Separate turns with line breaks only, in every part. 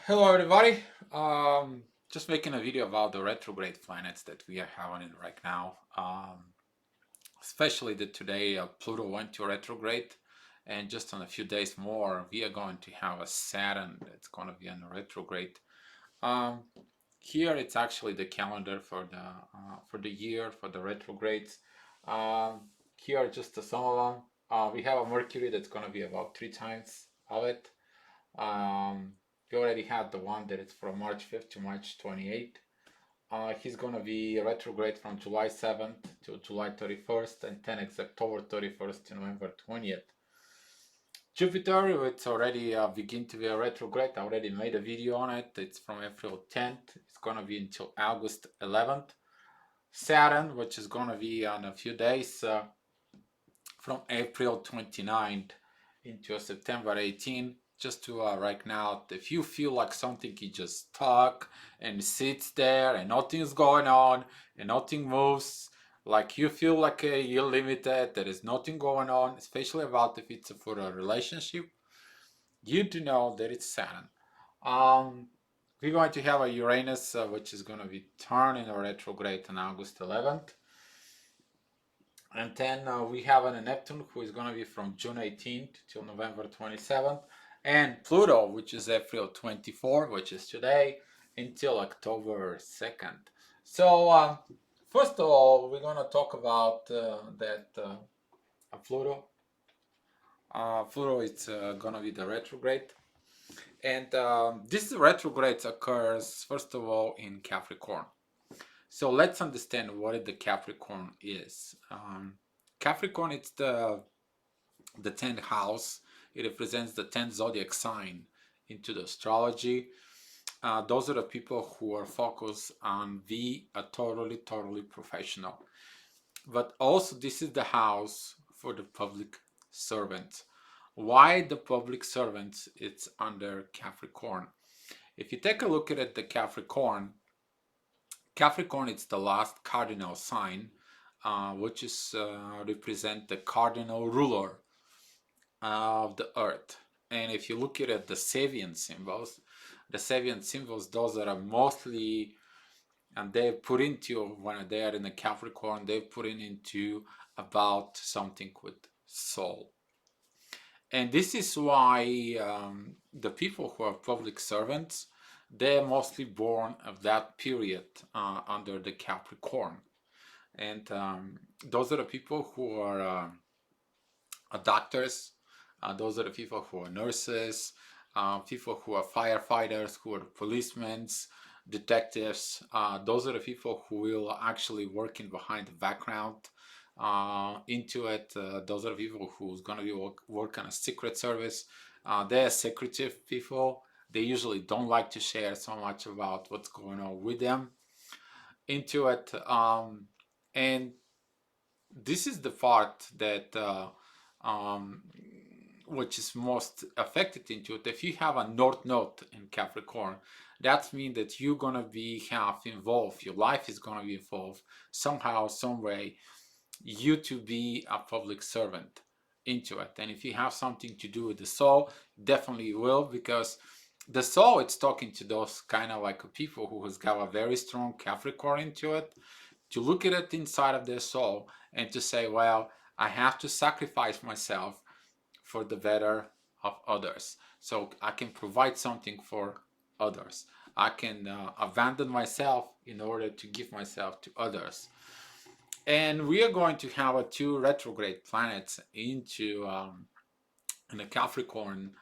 Hello everybody. Just making a video about the retrograde planets that we are having right now. Especially that today Pluto went to retrograde, and just in a few days more we are going to have a Saturn that's going to be in retrograde. Um, Here it's actually the calendar for the year for the retrogrades. Here are just some of them. We have a Mercury that's going to be about three times of it. Um, we already had the one that is from March 5th to March 28th. He's gonna be retrograde from July 7th to July 31st, and then it's October 31st to November 20th. Jupiter, it's already begin to be a retrograde. I already made a video on it. It's from April 10th. It's gonna be until August 11th. Saturn, which is gonna be on a few days from April 29th into September 18th. Just to right now, if you feel like something is just stuck and sits there and nothing's going on and nothing moves, like you feel like you're limited, there is nothing going on, especially about if it's for a relationship, you do know that it's Saturn. Um, we're going to have a Uranus, which is going to be turning a retrograde on August 11th. And then we have a Neptune who is going to be from June 18th till November 27th. And Pluto, which is April 24th, which is today, until October 2nd. So, first of all, we're going to talk about that Pluto. Pluto is going to be the retrograde. And this retrograde occurs, first of all, in Capricorn. So let's understand what the Capricorn is. Capricorn, it's the 10th house. It represents the 10th zodiac sign into the astrology. Those are the people who are focused on be a totally professional. But also this is the house for the public servants. Why the public servants? It's under Capricorn. If you take a look at it, the Capricorn is the last cardinal sign, which is represent the cardinal ruler of the earth. And if you look at the Sabian symbols, those that are mostly, and they put into, when they are in the Capricorn, they put into about something with soul. And this is why the people who are public servants, they're mostly born of that period under the Capricorn. And those are the people who are doctors, those are the people who are nurses, people who are firefighters, who are policemen, detectives. Those are the people who will actually working behind the background into it. Those are the people who's going to be work on a secret service. They're secretive people. They usually don't like to share so much about what's going on with them into it. And this is the part that which is most affected into it. If you have a North Node in Capricorn, that means that you're gonna be half involved. Your life is gonna be involved somehow, some way. You to be a public servant into it. And if you have something to do with the soul, definitely will, because the soul, it's talking to those kind of like people who has got a very strong Capricorn into it, to look at it inside of their soul and to say, well, I have to sacrifice myself for the better of others, so I can provide something for others. I can abandon myself in order to give myself to others. And we are going to have two retrograde planets into in the Capricorn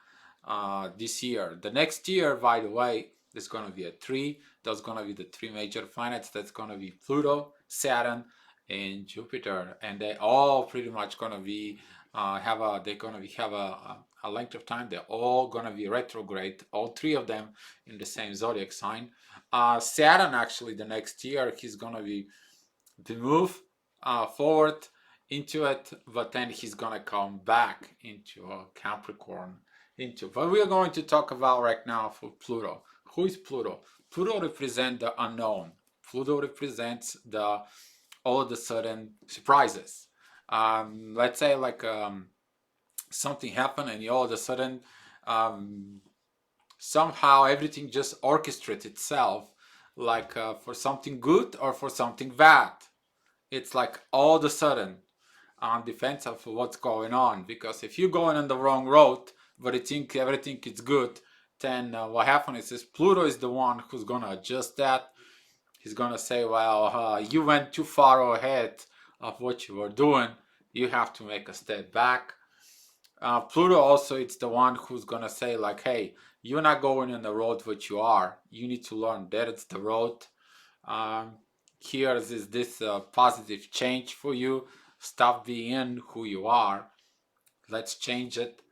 this year. The next year, by the way, there's going to be a three. There's going to be the three major planets. That's going to be Pluto, Saturn, and Jupiter, and they all pretty much going to be have a length of time. They're all going to be retrograde. All three of them in the same zodiac sign. Saturn, actually, the next year he's going to be move forward into it, but then he's gonna come back into Capricorn. But we are going to talk about right now for Pluto. Who is Pluto? Pluto represents the unknown. Pluto represents the all of the sudden surprises. Let's say like something happened and all of a sudden somehow everything just orchestrates itself, like for something good or for something bad. It's like all of a sudden on defense of what's going on. Because if you're going on the wrong road, but you think everything is good, then what happens is Pluto is the one who's gonna adjust that. He's gonna say, well, you went too far ahead of what you were doing. You have to make a step back. Pluto also, it's the one who's gonna say like, hey, you're not going on the road what you are. You need to learn that it's the road. Um, Here is this positive change for you. Stop being who you are. Let's change it.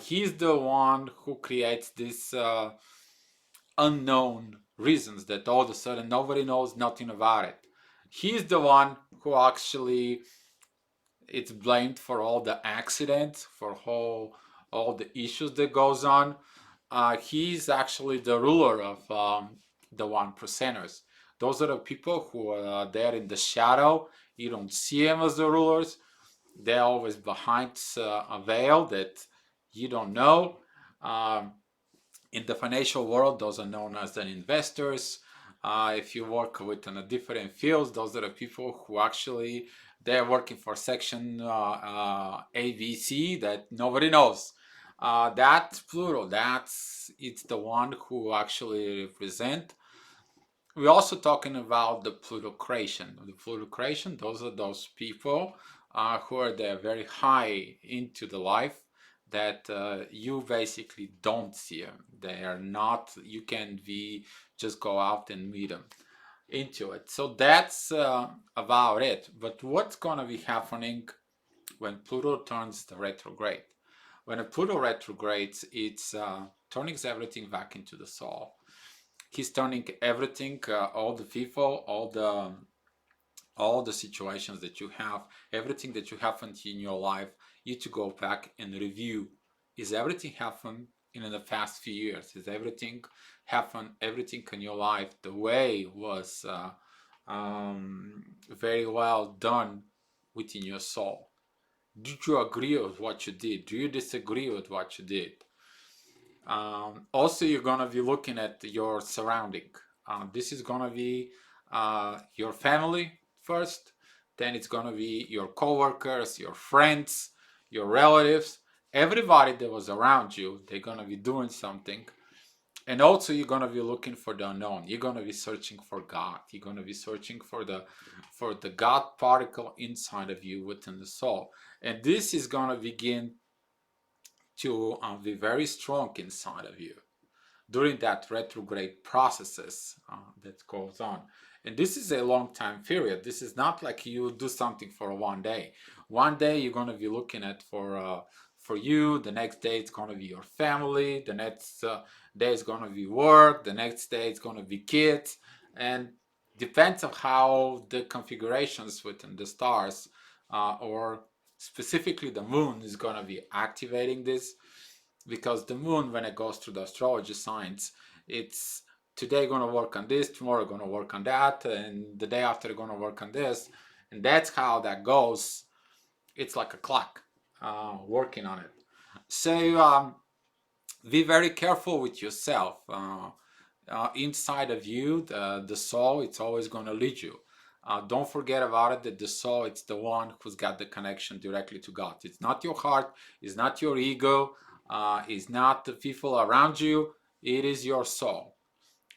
He's the one who creates this unknown reasons that all of a sudden nobody knows nothing about it. He's the one who actually it's blamed for all the accidents, for all the issues that goes on. He's actually the ruler of the one percenters. Those are the people who are there in the shadow. You don't see them as the rulers. They're always behind a veil that you don't know. Um, in the financial world, those are known as the investors. If you work within a different fields, those are the people who actually they're working for section ABC that nobody knows. That's Pluto. It's the one who actually represent. We're also talking about the Pluto creation. The Pluto creation, those are those people who are there very high into the life that you basically don't see them. They are not, you can be, just go out and meet them into it. So that's about it. But what's going to be happening when Pluto turns the retrograde? When a Pluto retrogrades, it's turning everything back into the soul. He's turning everything, all the people, all the situations that you have, everything that you happened in your life, you to go back and review. Is everything happened in the past few years? Is everything happened, everything in your life the way was very well done within your soul? Did you agree with what you did? Do you disagree with what you did? Also, you're gonna be looking at your surrounding. This is gonna be your family first, then it's gonna be your coworkers, your friends, your relatives, everybody that was around you. They're gonna be doing something, and also you're gonna be looking for the unknown. You're gonna be searching for God. You're gonna be searching for the God particle inside of you within the soul, and this is gonna begin to be very strong inside of you during that retrograde processes that goes on. And this is a long time period. This is not like you do something for one day. One day you're going to be looking at for you. The next day it's going to be your family. The next day is going to be work. The next day it's going to be kids. And depends on how the configurations within the stars or specifically the moon is going to be activating this, because the moon, when it goes through the astrology signs, it's today going to work on this, tomorrow going to work on that, and the day after going to work on this, and that's how that goes. It's like a clock working on it. So be very careful with yourself. Inside of you, the soul, it's always going to lead you. Don't forget about it that the soul, it's the one who's got the connection directly to God. It's not your heart, it's not your ego, it's not the people around you, it is your soul.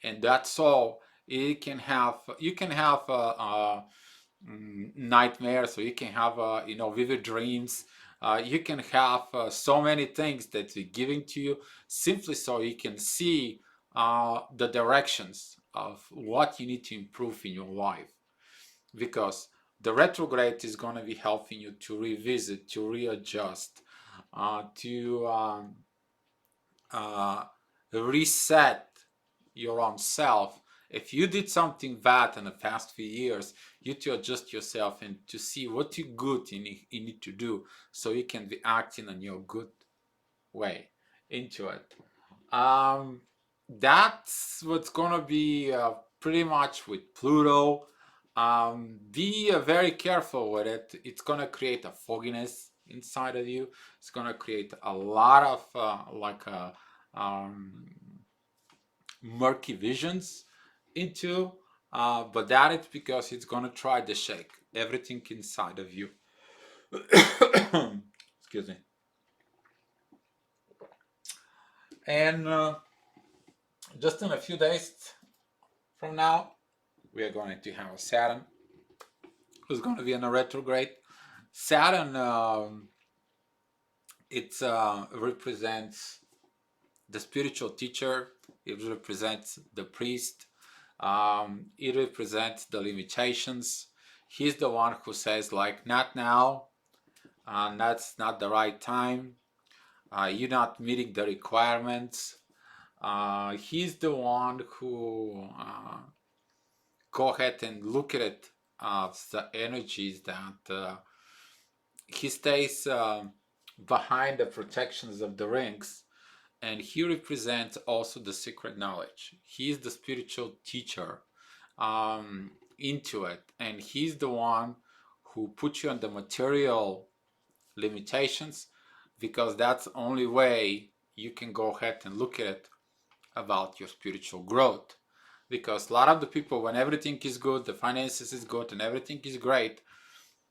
And that soul, it can have, you can have nightmares, or you can have vivid dreams. You can have so many things that are giving to you simply so you can see the directions of what you need to improve in your life, because the retrograde is going to be helping you to revisit, to readjust, to reset your own self. If you did something bad in the past few years, you to adjust yourself and to see what you good you need to do so you can be acting in your good way into it. Um, that's what's gonna be pretty much with Pluto. Be very careful with it. It's gonna create a fogginess inside of you. It's gonna create a lot of murky visions into, but that is because it's going to try to shake everything inside of you. Excuse me. And just in a few days from now, we are going to have a Saturn who's going to be in a retrograde. Saturn, it represents the spiritual teacher. It represents the priest. It represents the limitations. He's the one who says, like, not now, that's not the right time. You're not meeting the requirements. He's the one who go ahead and look at it, the energies that he stays behind the protections of the rings, and he represents also the secret knowledge. He is the spiritual teacher into it, and he's the one who puts you on the material limitations, because that's the only way you can go ahead and look at it about your spiritual growth. Because a lot of the people, when everything is good, the finances is good and everything is great,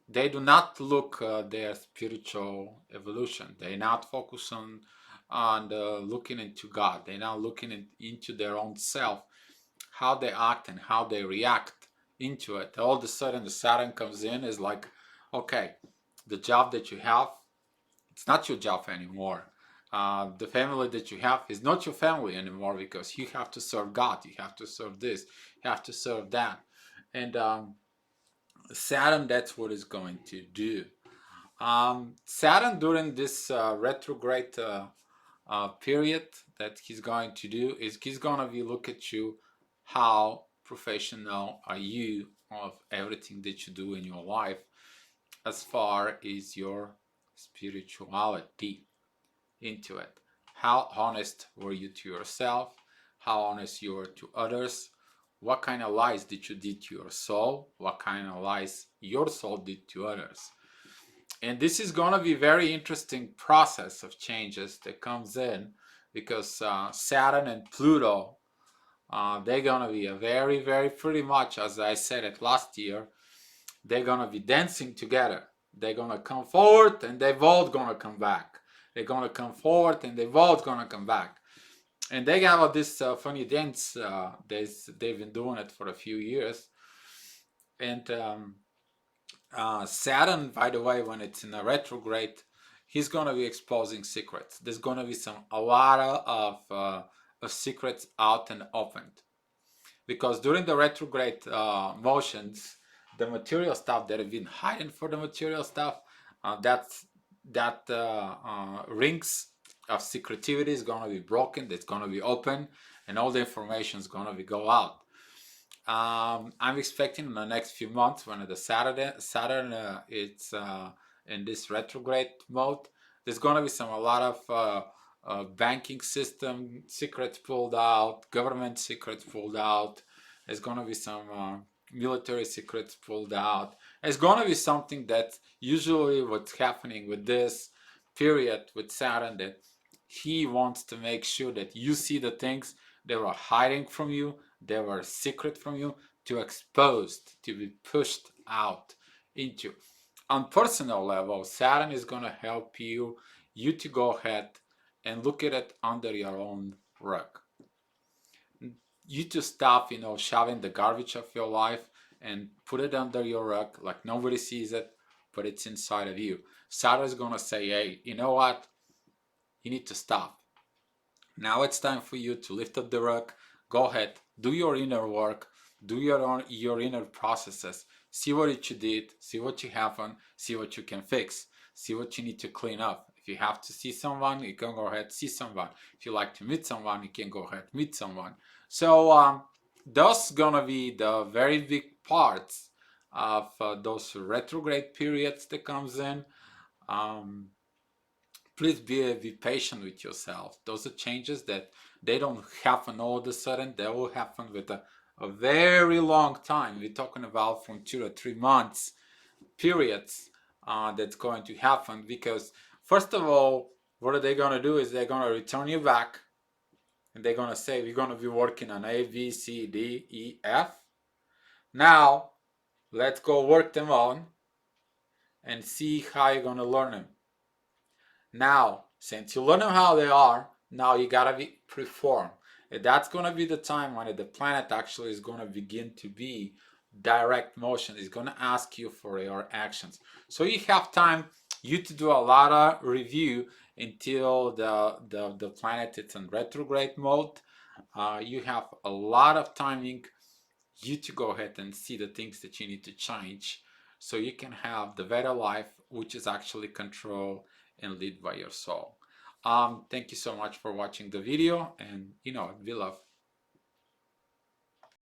they do not look their spiritual evolution. They not focus on looking into God. They're not looking into their own self, how they act and how they react into it. All of a sudden the Saturn comes in, is like, okay, the job that you have, it's not your job anymore. The family that you have is not your family anymore, because you have to serve God, you have to serve this, you have to serve that. And Saturn, that's what it's going to do. Saturn during this retrograde period that he's going to do is he's going to be look at you, how professional are you of everything that you do in your life as far as your spirituality into it. How honest were you to yourself? How honest you were to others? What kind of lies did you do to your soul? What kind of lies your soul did to others? And this is going to be a very interesting process of changes that comes in, because Saturn and Pluto, they're going to be a very, very, pretty much, as I said it last year, they're going to be dancing together. They're going to come forward and they're both going to come back. They're going to come forward and they're both going to come back. And they have this funny dance. They've been doing it for a few years. And Saturn, by the way, when it's in a retrograde, he's going to be exposing secrets. There's going to be a lot of secrets out and opened. Because during the retrograde motions, the material stuff that have been hiding for the material stuff, that rings of secretivity is going to be broken. It's going to be open, and all the information is going to be go out. I'm expecting in the next few months, when the Saturn it's in this retrograde mode, there's going to be a lot of banking system secrets pulled out, government secrets pulled out. There's going to be some military secrets pulled out. It's going to be something that usually what's happening with this period with Saturn, that he wants to make sure that you see the things that were hiding from you, they were secret from you, to exposed, to be pushed out into. On personal level, Saturn is going to help you to go ahead and look at it under your own rug. You to stop, shoving the garbage of your life and put it under your rug like nobody sees it, but it's inside of you. Saturn is going to say, hey, you know what? You need to stop. Now it's time for you to lift up the rug. Go ahead, do your inner work, do your inner processes. See what you did, see what you haven't, see what you can fix, see what you need to clean up. If you have to see someone, you can go ahead see someone. If you like to meet someone, you can go ahead meet someone. So those gonna be the very big parts of those retrograde periods that comes in. Please be patient with yourself. Those are changes that they don't happen all of a sudden. They will happen with a very long time. We're talking about from 2 to 3 months periods that's going to happen, because first of all, what are they going to do is they're going to return you back and they're gonna say we're gonna be working on A, B, C, D, E, F. Now let's go work them on and see how you're gonna learn them. Now, since you learn them how they are, now you gotta perform. And that's gonna be the time when the planet actually is gonna begin to be direct motion. It's gonna ask you for your actions. So you have time you to do a lot of review until the planet is in retrograde mode. You have a lot of timing you to go ahead and see the things that you need to change so you can have the better life, which is actually controlled and lead by your soul. Thank you so much for watching the video, and we love